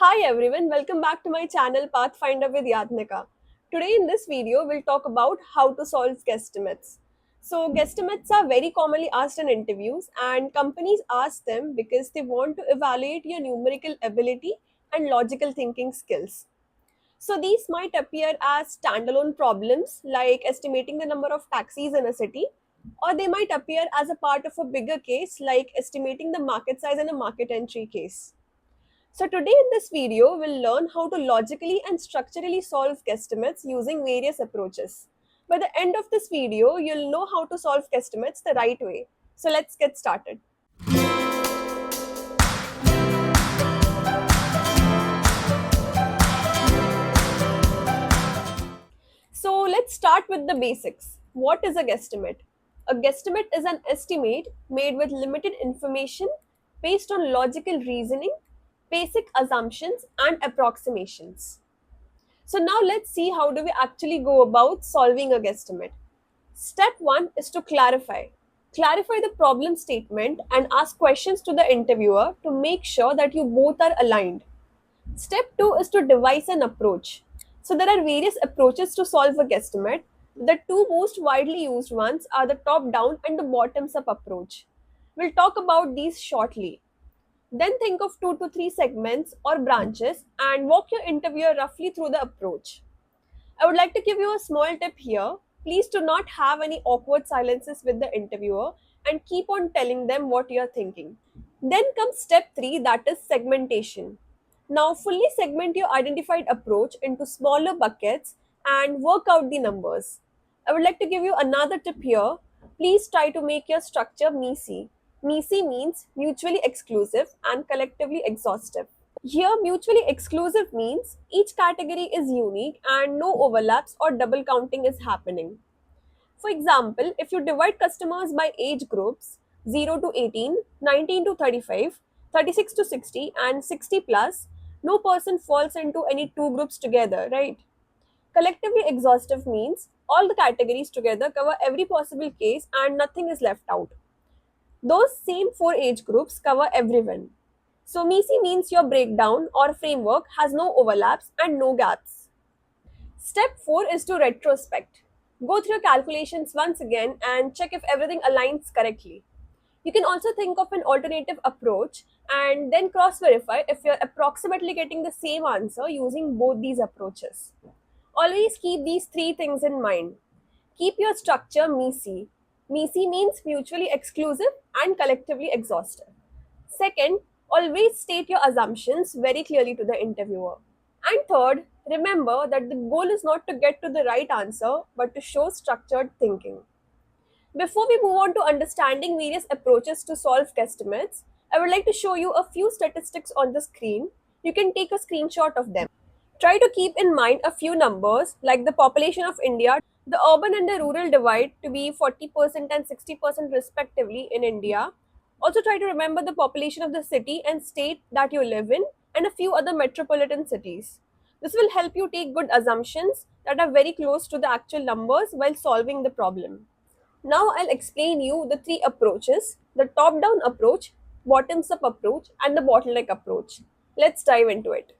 Hi everyone, welcome back to my channel Pathfinder with Yadnika. Today in this video, we'll talk about how to solve guesstimates. So, guesstimates are very commonly asked in interviews, and companies ask them because they want to evaluate your numerical ability and logical thinking skills. So, these might appear as standalone problems like estimating the number of taxis in a city, or they might appear as a part of a bigger case like estimating the market size in a market entry case. So today in this video, we'll learn how to logically and structurally solve guesstimates using various approaches. By the end of this video, you'll know how to solve guesstimates the right way. So let's get started. So let's start with the basics. What is a guesstimate? A guesstimate is an estimate made with limited information based on logical reasoning, basic assumptions, and approximations. So now let's see how do we actually go about solving a guesstimate. Step 1 is to clarify. Clarify the problem statement and ask questions to the interviewer to make sure that you both are aligned. Step 2 is to devise an approach. So there are various approaches to solve a guesstimate. The two most widely used ones are the top down and the bottoms up approach. We'll talk about these shortly. Then think of 2 to 3 segments or branches and walk your interviewer roughly through the approach. I would like to give you a small tip here. Please do not have any awkward silences with the interviewer and keep on telling them what you are thinking. Then comes step 3, that is segmentation. Now, fully segment your identified approach into smaller buckets and work out the numbers. I would like to give you another tip here. Please try to make your structure MECE. MECE means mutually exclusive and collectively exhaustive. Here, mutually exclusive means each category is unique and no overlaps or double counting is happening. For example, if you divide customers by age groups 0 to 18, 19 to 35, 36 to 60, and 60 plus, no person falls into any two groups together, right? Collectively exhaustive means all the categories together cover every possible case and nothing is left out. Those same four age groups cover everyone. So MECE means your breakdown or framework has no overlaps and no gaps. Step 4 is to retrospect. Go through your calculations once again and check if everything aligns correctly. You can also think of an alternative approach and then cross verify if you're approximately getting the same answer using both these approaches. Always keep these three things in mind. Keep your structure MECE. MECE means mutually exclusive and collectively exhaustive. Second, always state your assumptions very clearly to the interviewer. And third, remember that the goal is not to get to the right answer, but to show structured thinking. Before we move on to understanding various approaches to solve guesstimates, I would like to show you a few statistics on the screen. You can take a screenshot of them. Try to keep in mind a few numbers like the population of India, the urban and the rural divide to be 40% and 60% respectively in India. Also, try to remember the population of the city and state that you live in and a few other metropolitan cities. This will help you take good assumptions that are very close to the actual numbers while solving the problem. Now I'll explain you the three approaches: the top down approach, bottoms up approach, and the bottleneck approach. Let's dive into it.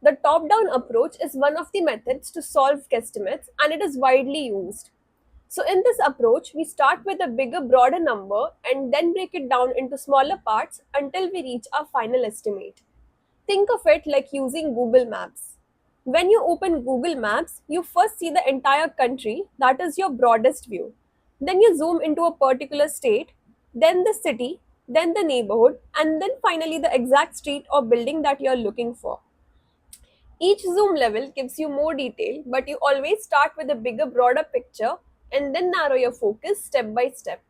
The top down approach is one of the methods to solve guesstimates and it is widely used. So, in this approach, we start with a bigger, broader number and then break it down into smaller parts until we reach our final estimate. Think of it like using Google Maps. When you open Google Maps, you first see the entire country, that is your broadest view. Then you zoom into a particular state, then the city, then the neighborhood, and then finally the exact street or building that you're looking for. Each zoom level gives you more detail, but you always start with a bigger, broader picture and then narrow your focus step by step.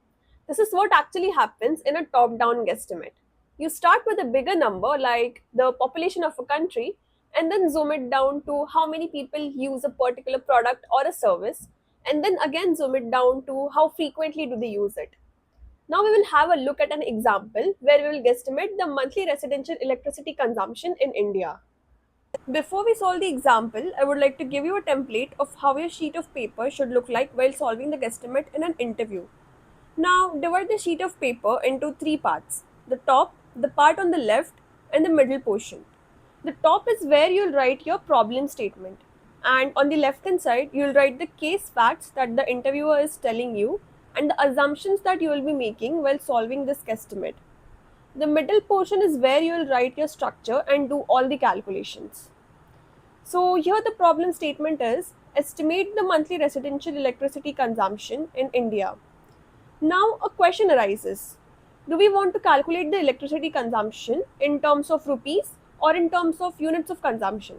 This is what actually happens in a top down guesstimate. You start with a bigger number, like the population of a country, and then zoom it down to how many people use a particular product or a service, and then again zoom it down to how frequently do they use it. Now we will have a look at an example where we will guesstimate the monthly residential electricity consumption in India. Before we solve the example, I would like to give you a template of how your sheet of paper should look like while solving the guesstimate in an interview. Now, divide the sheet of paper into three parts. the top, the part on the left, and the middle portion. The top is where you'll write your problem statement, and on the left hand side, you'll write the case facts that the interviewer is telling you and the assumptions that you will be making while solving this guesstimate. The middle portion is where you will write your structure and do all the calculations. So, here the problem statement is estimate the monthly residential electricity consumption in India. Now, a question arises. Do we want to calculate the electricity consumption in terms of rupees or in terms of units of consumption?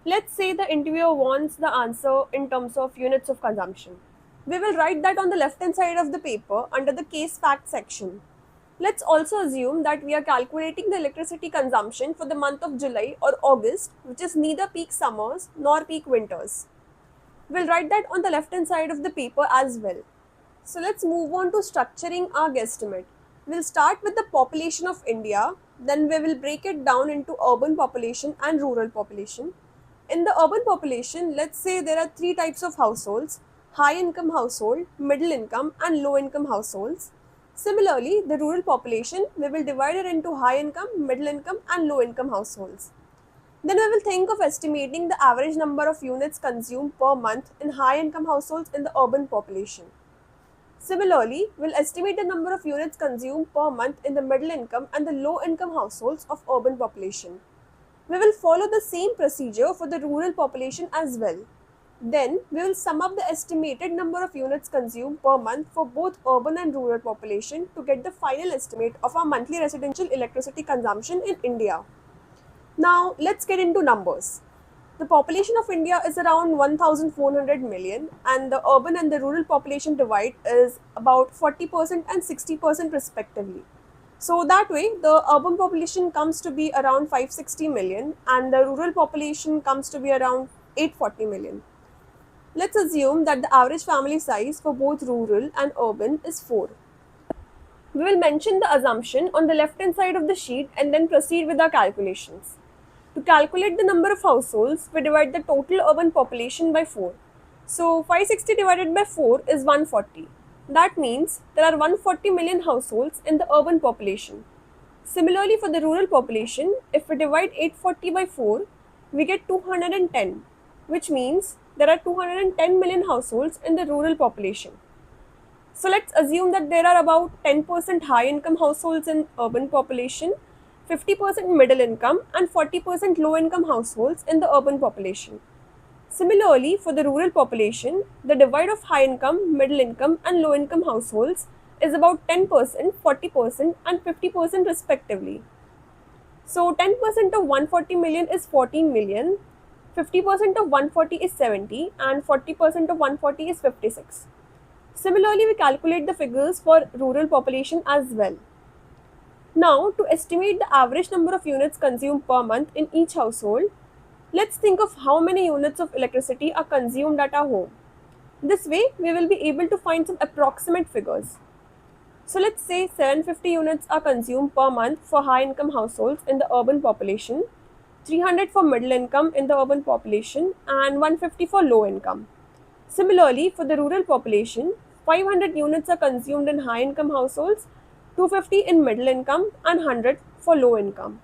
Let's say the interviewer wants the answer in terms of units of consumption. We will write that on the left hand side of the paper under the case fact section. Let's also assume that we are calculating the electricity consumption for the month of July or August, which is neither peak summers nor peak winters. We'll write that on the left hand side of the paper as well. So let's move on to structuring our guesstimate. We'll start with the population of India, then we will break it down into urban population and rural population. In the urban population, let's say there are three types of households: high income household, middle income, and low income households. Similarly, the rural population, we will divide it into high income, middle income, and low income households. Then we will think of estimating the average number of units consumed per month in high income households in the urban population. Similarly, we'll estimate the number of units consumed per month in the middle income and the low income households of urban population. We will follow the same procedure for the rural population as well. Then, we will sum up the estimated number of units consumed per month for both urban and rural population to get the final estimate of our monthly residential electricity consumption in India. Now, let's get into numbers. The population of India is around 1400 million, and the urban and the rural population divide is about 40% and 60% respectively. So that way, the urban population comes to be around 560 million and the rural population comes to be around 840 million. Let's assume that the average family size for both rural and urban is 4. We will mention the assumption on the left hand side of the sheet and then proceed with our calculations. To calculate the number of households, we divide the total urban population by 4. So 560 divided by 4 is 140. That means there are 140 million households in the urban population. Similarly, for the rural population, if we divide 840 by 4, we get 210, which means there are 210 million households in the rural population. So let's assume that there are about 10% high income households in urban population, 50% middle income, and 40% low income households in the urban population. Similarly, for the rural population, the divide of high income, middle income, and low income households is about 10%, 40%, and 50% respectively. So 10% of 140 million is 14 million, 50% of 140 is 70, and 40% of 140 is 56. Similarly, we calculate the figures for rural population as well. Now, to estimate the average number of units consumed per month in each household, let's think of how many units of electricity are consumed at our home. This way, we will be able to find some approximate figures. So let's say 750 units are consumed per month for high income households in the urban population, 300 for middle income in the urban population, and 150 for low income. Similarly, for the rural population, 500 units are consumed in high income households, 250 in middle income, and 100 for low income.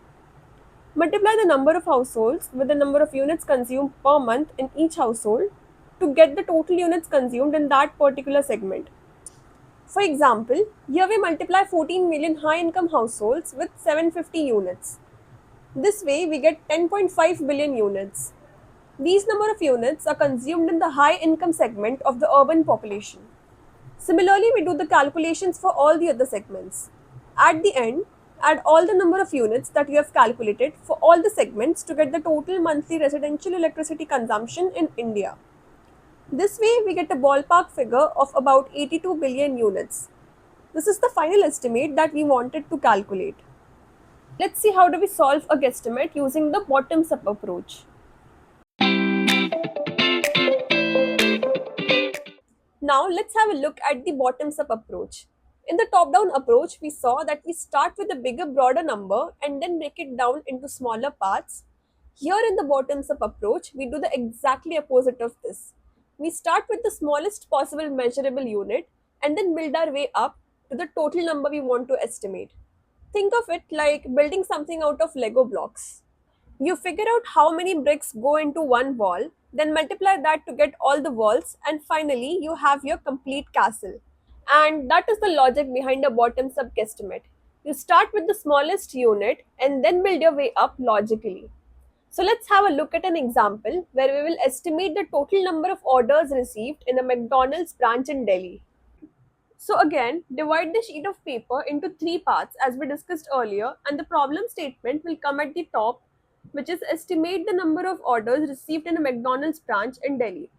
Multiply the number of households with the number of units consumed per month in each household to get the total units consumed in that particular segment. For example, here we multiply 14 million high income households with 750 units. This way we get 10.5 billion units. These number of units are consumed in the high income segment of the urban population. Similarly, we do the calculations for all the other segments. At the end, add all the number of units that you have calculated for all the segments to get the total monthly residential electricity consumption in India. This way, we get a ballpark figure of about 82 billion units. This is the final estimate that we wanted to calculate. Let's see how do we solve a guesstimate using the bottoms-up approach. Now let's have a look at the bottoms-up approach. In the top-down approach, we saw that we start with a bigger, broader number and then break it down into smaller parts. Here in the bottoms-up approach, we do the exactly opposite of this. We start with the smallest possible measurable unit and then build our way up to the total number we want to estimate. Think of it like building something out of Lego blocks. You figure out how many bricks go into one wall, then multiply that to get all the walls, and finally you have your complete castle. And that is the logic behind a bottoms up guesstimate. You start with the smallest unit and then build your way up logically. So let's have a look at an example where we will estimate the total number of orders received in a McDonald's branch in Delhi. So again, divide the sheet of paper into three parts as we discussed earlier, and the problem statement will come at the top, which is estimate the number of orders received in a McDonald's branch in Delhi.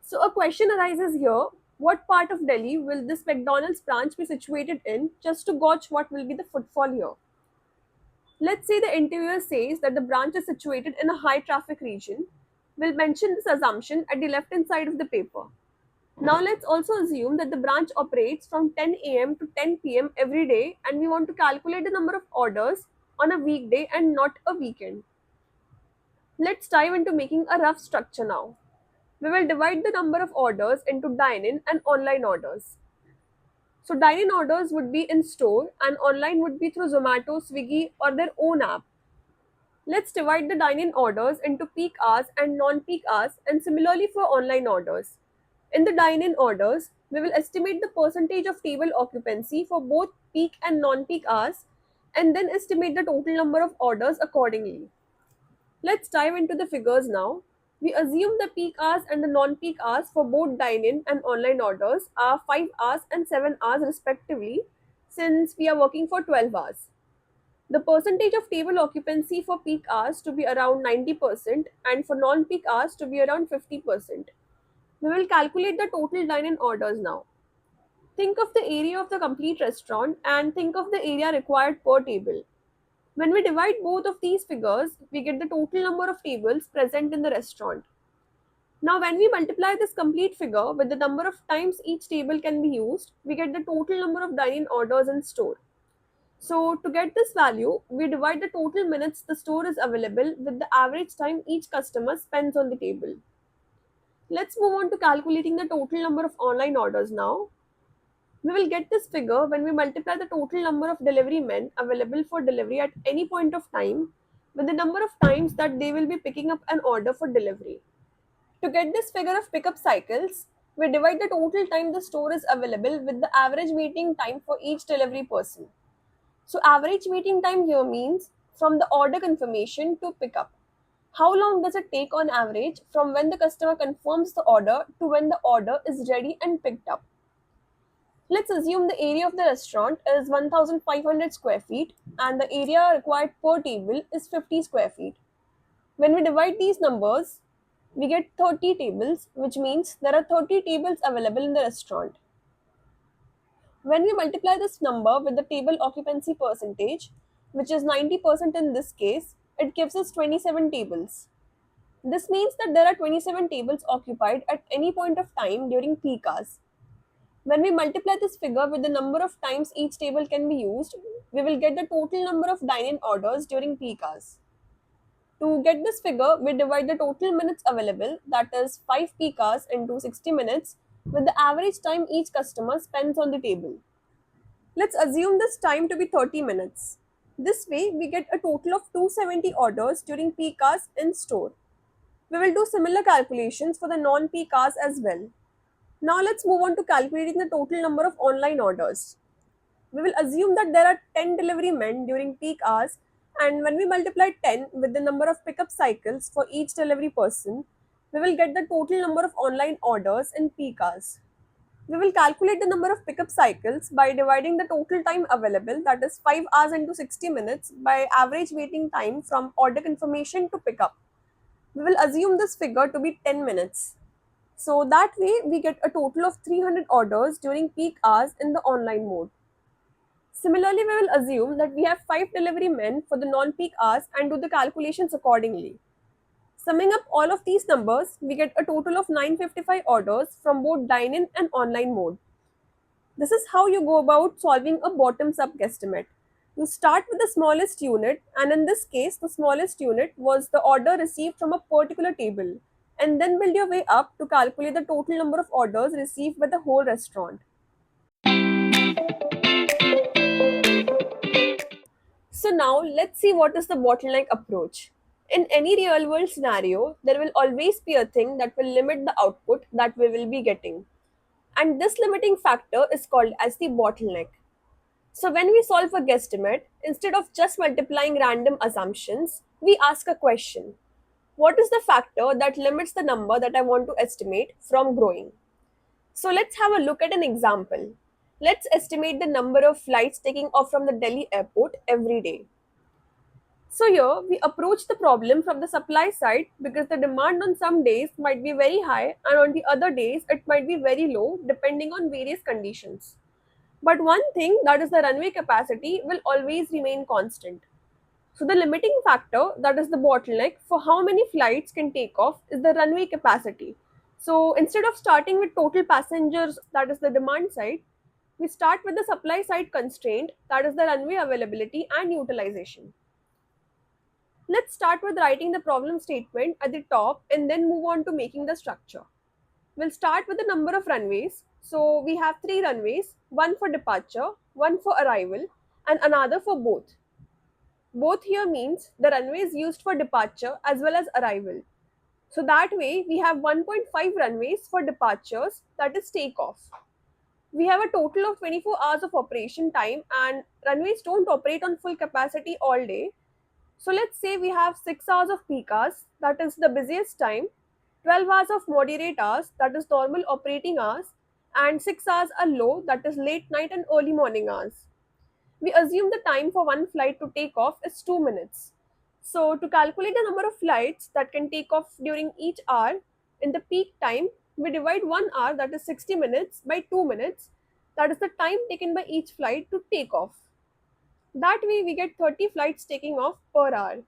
So a question arises here, what part of Delhi will this McDonald's branch be situated in, just to gauge what will be the footfall here. Let's say the interviewer says that the branch is situated in a high traffic region. We'll mention this assumption at the left hand side of the paper. Now let's also assume that the branch operates from 10 a.m. to 10 p.m. every day, and we want to calculate the number of orders on a weekday and not a weekend. Let's dive into making a rough structure now. We will divide the number of orders into dine-in and online orders. So dine-in orders would be in store and online would be through Zomato, Swiggy or their own app. Let's divide the dine-in orders into peak hours and non-peak hours, and similarly for online orders. In the dine-in orders, we will estimate the percentage of table occupancy for both peak and non-peak hours and then estimate the total number of orders accordingly. Let's dive into the figures now. We assume the peak hours and the non-peak hours for both dine-in and online orders are 5 hours and 7 hours respectively, since we are working for 12 hours. The percentage of table occupancy for peak hours to be around 90% and for non-peak hours to be around 50%. We will calculate the total dine-in orders now. Think of the area of the complete restaurant and think of the area required per table. When we divide both of these figures, we get the total number of tables present in the restaurant. Now, when we multiply this complete figure with the number of times each table can be used, we get the total number of dine-in orders in store. So, to get this value, we divide the total minutes the store is available with the average time each customer spends on the table. Let's move on to calculating the total number of online orders now. We will get this figure when we multiply the total number of delivery men available for delivery at any point of time with the number of times that they will be picking up an order for delivery. To get this figure of pickup cycles, we divide the total time the store is available with the average waiting time for each delivery person. So average waiting time here means from the order confirmation to pickup. How long does it take on average from when the customer confirms the order to when the order is ready and picked up? Let's assume the area of the restaurant is 1500 square feet and the area required per table is 50 square feet. When we divide these numbers, we get 30 tables, which means there are 30 tables available in the restaurant. When we multiply this number with the table occupancy percentage, which is 90% in this case, it gives us 27 tables. This means that there are 27 tables occupied at any point of time during peak hours. When we multiply this figure with the number of times each table can be used, we will get the total number of dine-in orders during peak hours. To get this figure, we divide the total minutes available, that is 5 peak hours, into 60 minutes with the average time each customer spends on the table. Let's assume this time to be 30 minutes. This way, we get a total of 270 orders during peak hours in store. We will do similar calculations for the non-peak hours as well. Now let's move on to calculating the total number of online orders. We will assume that there are 10 delivery men during peak hours, and when we multiply 10 with the number of pickup cycles for each delivery person, we will get the total number of online orders in peak hours. We will calculate the number of pickup cycles by dividing the total time available, that is 5 hours into 60 minutes, by average waiting time from order confirmation to pickup. We will assume this figure to be 10 minutes. So that way we get a total of 300 orders during peak hours in the online mode. Similarly, we will assume that we have 5 delivery men for the non-peak hours and do the calculations accordingly. Summing up all of these numbers, we get a total of 955 orders from both dine-in and online mode. This is how you go about solving a bottoms-up guesstimate. You start with the smallest unit, and in this case, the smallest unit was the order received from a particular table, and then build your way up to calculate the total number of orders received by the whole restaurant. So now let's see what is the bottleneck approach. In any real world scenario, there will always be a thing that will limit the output that we will be getting. And this limiting factor is called as the bottleneck. So when we solve a guesstimate, instead of just multiplying random assumptions, we ask a question. What is the factor that limits the number that I want to estimate from growing? So let's have a look at an example. Let's estimate the number of flights taking off from the Delhi airport every day. So here we approach the problem from the supply side because the demand on some days might be very high and on the other days it might be very low depending on various conditions. But one thing, that is the runway capacity, will always remain constant. So the limiting factor, that is the bottleneck for how many flights can take off, is the runway capacity. So instead of starting with total passengers, that is the demand side, we start with the supply side constraint, that is the runway availability and utilization. Let's start with writing the problem statement at the top and then move on to making the structure. We'll start with the number of runways. So we have three runways, one for departure, one for arrival, and another for both. Both here means the runways used for departure as well as arrival. So that way we have 1.5 runways for departures, that is takeoff. We have a total of 24 hours of operation time and runways don't operate on full capacity all day. So let's say we have 6 hours of peak hours, that is the busiest time, 12 hours of moderate hours, that is normal operating hours, and 6 hours are low, that is late night and early morning hours. We assume the time for one flight to take off is 2 minutes. So to calculate the number of flights that can take off during each hour in the peak time, we divide 1 hour, that is 60 minutes, by 2 minutes, that is the time taken by each flight to take off. That way we get 30 flights taking off per hour.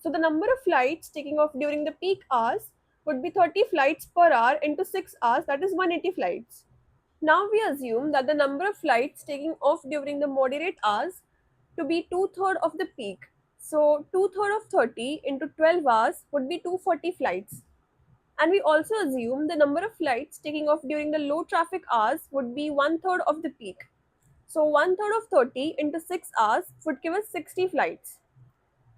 So the number of flights taking off during the peak hours would be 30 flights per hour into 6 hours, that is 180 flights. Now we assume that the number of flights taking off during the moderate hours to be two-thirds of the peak. So two-thirds of 30 into 12 hours would be 240 flights. And we also assume the number of flights taking off during the low traffic hours would be one-third of the peak. So one-third of 30 into 6 hours would give us 60 flights.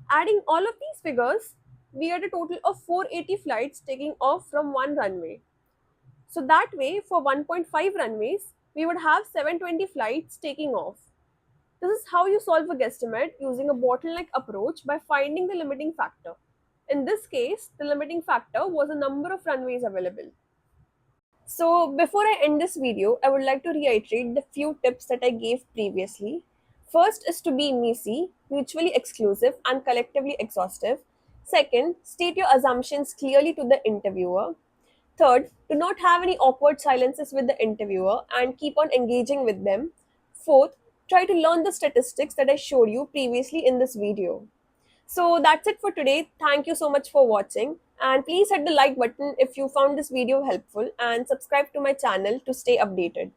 Adding all of these figures, we get a total of 480 flights taking off from one runway. So that way, for 1.5 runways, we would have 720 flights taking off. This is how you solve a guesstimate using a bottleneck approach by finding the limiting factor. In this case, the limiting factor was the number of runways available. So before I end this video, I would like to reiterate the few tips that I gave previously. First is to be messy, mutually exclusive, and collectively exhaustive. Second, state your assumptions clearly to the interviewer. Third, do not have any awkward silences with the interviewer and keep on engaging with them. Fourth, try to learn the statistics that I showed you previously in this video. So that's it for today. Thank you so much for watching. And please hit the like button if you found this video helpful and subscribe to my channel to stay updated.